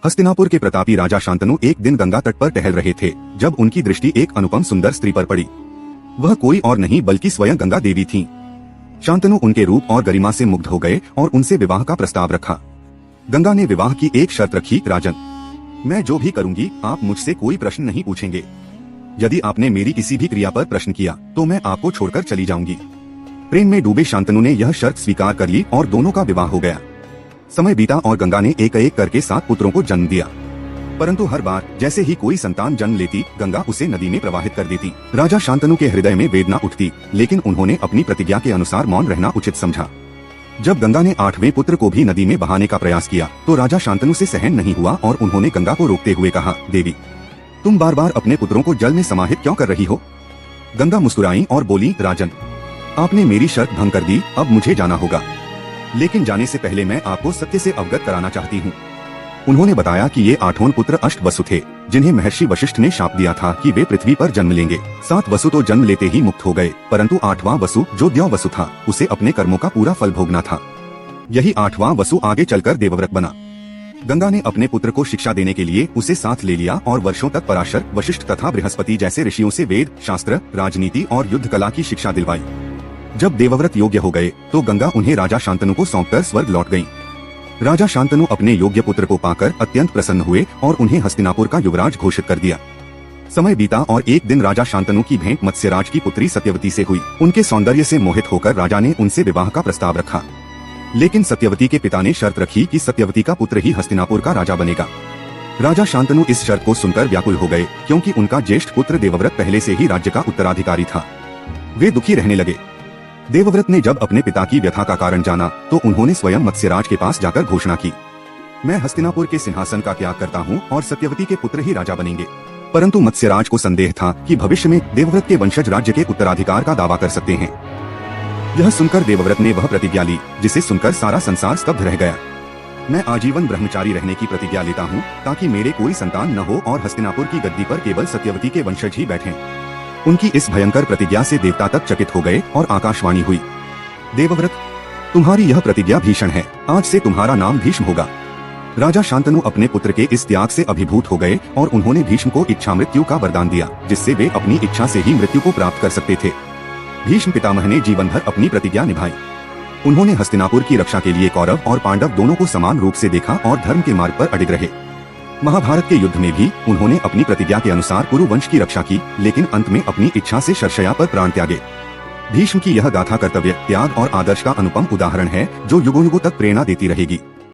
हस्तिनापुर के प्रतापी राजा शांतनु एक दिन गंगा तट पर टहल रहे थे जब उनकी दृष्टि एक अनुपम सुंदर स्त्री पर पड़ी। वह कोई और नहीं बल्कि स्वयं गंगा देवी थीं। शांतनु उनके रूप और गरिमा से मुग्ध हो गए और उनसे विवाह का प्रस्ताव रखा। गंगा ने विवाह की एक शर्त रखी, राजन, मैं जो भी करूंगी आप मुझसे कोई प्रश्न नहीं पूछेंगे। यदि आपने मेरी किसी भी क्रिया पर प्रश्न किया तो मैं आपको छोड़कर चली जाऊंगी। प्रेम में डूबे शांतनु ने यह शर्त स्वीकार कर ली और दोनों का विवाह हो गया। समय बीता और गंगा ने एक एक करके 7 पुत्रों को जन्म दिया, परंतु हर बार जैसे ही कोई संतान जन्म लेती गंगा उसे नदी में प्रवाहित कर देती। राजा शांतनु के हृदय में वेदना उठती, लेकिन उन्होंने अपनी प्रतिज्ञा के अनुसार मौन रहना उचित समझा। जब गंगा ने 8वें पुत्र को भी नदी में बहाने का प्रयास किया तो राजा शांतनु से सहन नहीं हुआ और उन्होंने गंगा को रोकते हुए कहा, देवी, तुम बार बार अपने पुत्रों को जल में समाहित क्यों कर रही हो? गंगा मुस्कुराई और बोली, राजन, आपने मेरी शर्त भंग कर दी, अब मुझे जाना होगा, लेकिन जाने से पहले मैं आपको सत्य से अवगत कराना चाहती हूँ। उन्होंने बताया कि ये 8 पुत्र अष्ट वसु थे, जिन्हें महर्षि वशिष्ठ ने शाप दिया था कि वे पृथ्वी पर जन्म लेंगे। 7 वसु तो जन्म लेते ही मुक्त हो गए, परंतु 8वां वसु जो द्यौ वसु था उसे अपने कर्मों का पूरा फल भोगना था। यही 8वां वसु आगे चलकर देवव्रत बना। गंगा ने अपने पुत्र को शिक्षा देने के लिए उसे साथ ले लिया और वर्षों तक पराशर, वशिष्ठ तथा बृहस्पति जैसे ऋषियों से वेद, शास्त्र, राजनीति और युद्ध कला की शिक्षा दिलवाई। जब देवव्रत योग्य हो गए तो गंगा उन्हें राजा शांतनु को सौंपकर स्वर्ग लौट गयी। राजा शांतनु अपने योग्य पुत्र को पाकर अत्यंत प्रसन्न हुए और उन्हें हस्तिनापुर का युवराज घोषित कर दिया। समय बीता और एक दिन राजा शांतनु की भेंट मत्स्यराज की पुत्री सत्यवती से हुई। उनके सौंदर्य से मोहित होकर राजा ने उनसे विवाह का प्रस्ताव रखा, लेकिन सत्यवती के पिता ने शर्त रखी कि सत्यवती का पुत्र ही हस्तिनापुर का राजा बनेगा। राजा शांतनु इस शर्त को सुनकर व्याकुल हो गए, क्योंकि उनका ज्येष्ठ पुत्र देवव्रत पहले से ही राज्य का उत्तराधिकारी था। वे दुखी रहने लगे। देवव्रत ने जब अपने पिता की व्यथा का कारण जाना तो उन्होंने स्वयं मत्स्यराज के पास जाकर घोषणा की, मैं हस्तिनापुर के सिंहासन का त्याग करता हूँ और सत्यवती के पुत्र ही राजा बनेंगे। परंतु मत्स्यराज को संदेह था कि भविष्य में देवव्रत के वंशज राज्य के उत्तराधिकार का दावा कर सकते हैं। यह सुनकर देवव्रत ने वह प्रतिज्ञा ली जिसे सुनकर सारा संसार स्तब्ध रह गया। मैं आजीवन ब्रह्मचारी रहने की प्रतिज्ञा लेता हूँ ताकि मेरे कोई संतान न हो और हस्तिनापुर की गद्दी पर केवल सत्यवती के वंशज ही बैठें। उनकी इस भयंकर प्रतिज्ञा से देवता तक चकित हो गए और आकाशवाणी हुई, देवव्रत, तुम्हारी यह प्रतिज्ञा भीषण है, आज से तुम्हारा नाम भीष्म होगा। राजा शांतनु अपने पुत्र के इस त्याग से अभिभूत हो गए और उन्होंने भीष्म को इच्छा मृत्यु का वरदान दिया, जिससे वे अपनी इच्छा से ही मृत्यु को प्राप्त कर सकते थे। भीष्म पितामह ने जीवन भर अपनी प्रतिज्ञा निभाई। उन्होंने हस्तिनापुर की रक्षा के लिए कौरव और पांडव दोनों को समान रूप से देखा और धर्म के मार्ग पर अडिग रहे। महाभारत के युद्ध में भी उन्होंने अपनी प्रतिज्ञा के अनुसार कुरु वंश की रक्षा की, लेकिन अंत में अपनी इच्छा से शरशया पर प्राण त्यागे। भीष्म की यह गाथा कर्तव्य, त्याग और आदर्श का अनुपम उदाहरण है जो युगों युगों तक प्रेरणा देती रहेगी।